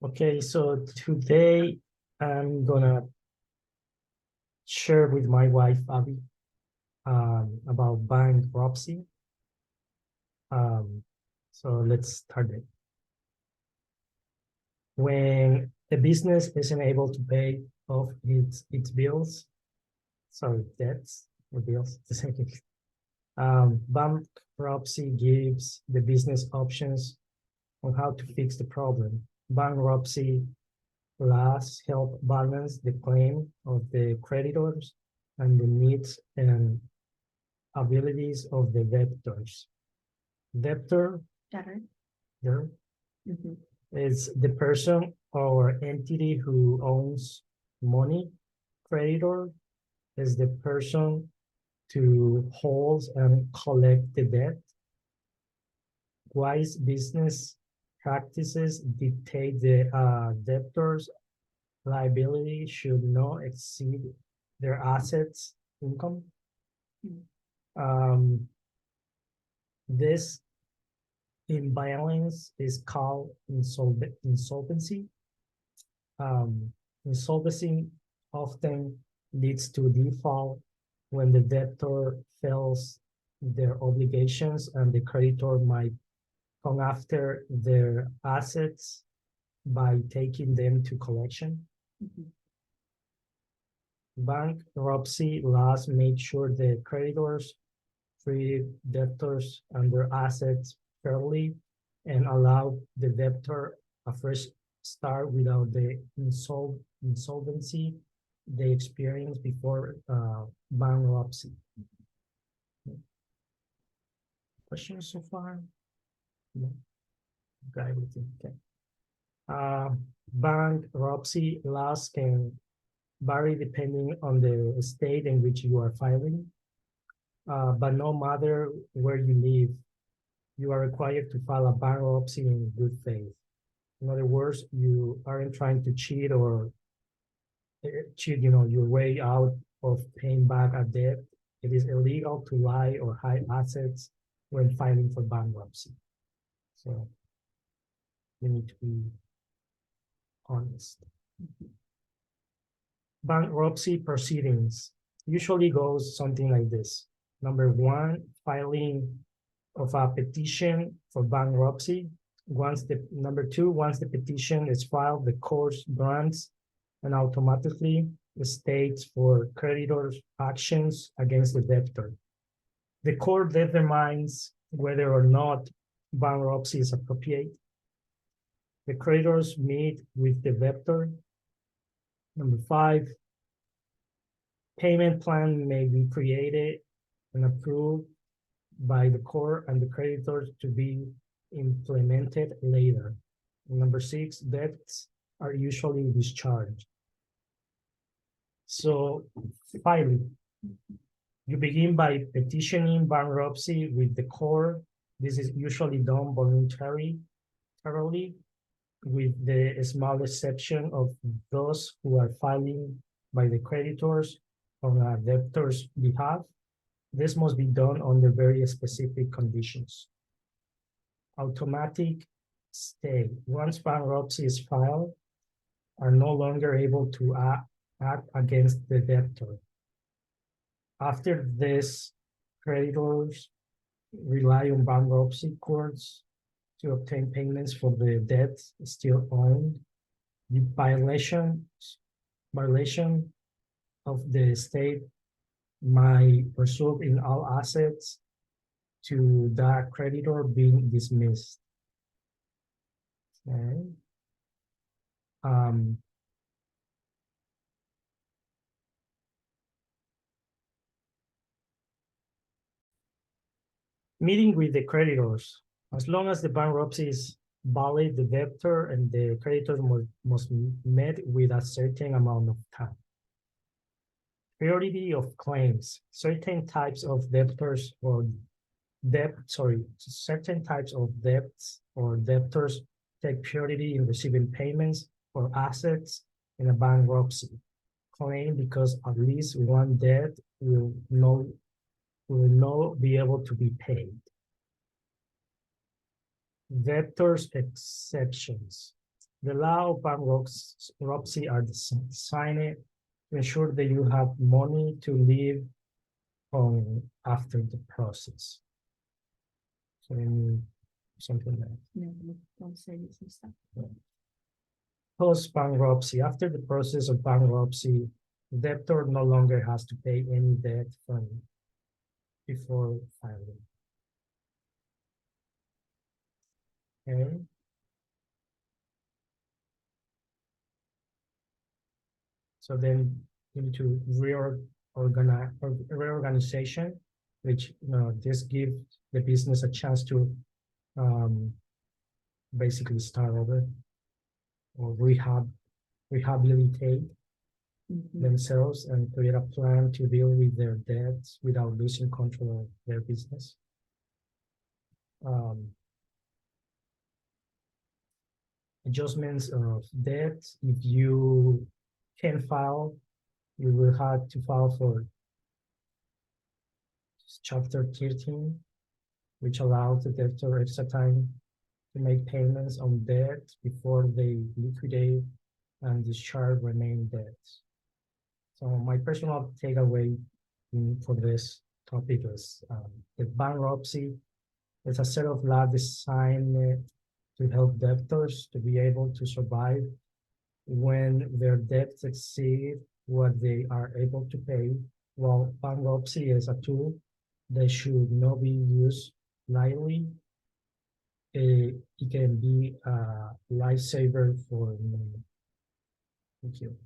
Okay, so today I'm gonna share with my wife Abby about bankruptcy. So let's start it. When a business isn't able to pay off its bills, sorry, debts or bills, the same thing. Bankruptcy gives the business options on how to fix the problem. Bankruptcy laws help balance the claim of the creditors and the needs and abilities of the debtors. Debtor Debtor. there is the person or entity who owns money. Creditor is the person to hold and collect the debt. Wise business practices dictate the debtor's liability should not exceed their assets income. This imbalance is called insolvency. Insolvency often leads to default when the debtor fails their obligations and the creditor might come after their assets by taking them to collection. Bankruptcy laws make sure the creditors treat debtors and their assets fairly and allow the debtor a fresh start without the insolvency they experienced before bankruptcy. Questions so far? No? Got everything. Okay. Bankruptcy laws can vary depending on the state in which you are filing. But no matter where you live, you are required to file a bankruptcy in good faith. In other words, you aren't trying to cheat or cheat, your way out of paying back a debt. It is illegal to lie or hide assets when filing for bankruptcy. So you need to be honest. Bankruptcy proceedings usually goes something like this. Number one, filing of a petition for bankruptcy. Number two, once the petition is filed, the court grants and automatically states for creditors' actions against the debtor. The court determines whether or not bankruptcy is appropriate. The creditors meet with the debtor. Number five, payment plan may be created and approved by the court and the creditors to be implemented later. Number six, debts are usually discharged. So filing, you begin by petitioning bankruptcy with the court. This is usually done voluntarily, with the small exception of those who are filing by the creditors on a debtor's behalf. This must be done under very specific conditions. Automatic stay. Once bankruptcy is filed, are no longer able to act against the debtor. After this, creditors rely on bankruptcy courts to obtain payments for the debt still owed. The violation of the state might result in all assets to that creditor being dismissed. Okay. Meeting with the creditors. As long as the bankruptcy is valid, the debtor and the creditor must meet with a certain amount of time. Priority of claims. Certain types of debtors or certain types of debts or debtors take priority in receiving payments for assets in a bankruptcy claim because at least one debt will not be able to be paid. Debtors exceptions. The law of bankruptcy are designed to ensure that you have money to live on after the process. So something like that. Post bankruptcy, after the process of bankruptcy, the debtor no longer has to pay any debt from before filing. Okay. So then into reorganization, which this gives the business a chance to basically start over or rehabilitate themselves and create a plan to deal with their debts without losing control of their business. Adjustments of debt. If you can file, you will have to file for Chapter 13, which allows the debtor extra time to make payments on debt before they liquidate and discharge remaining debts. So my personal takeaway for this topic is the bankruptcy is a set of law designed to help debtors to be able to survive when their debts exceed what they are able to pay, while bankruptcy is a tool that should not be used lightly. It can be a lifesaver for many. Thank you.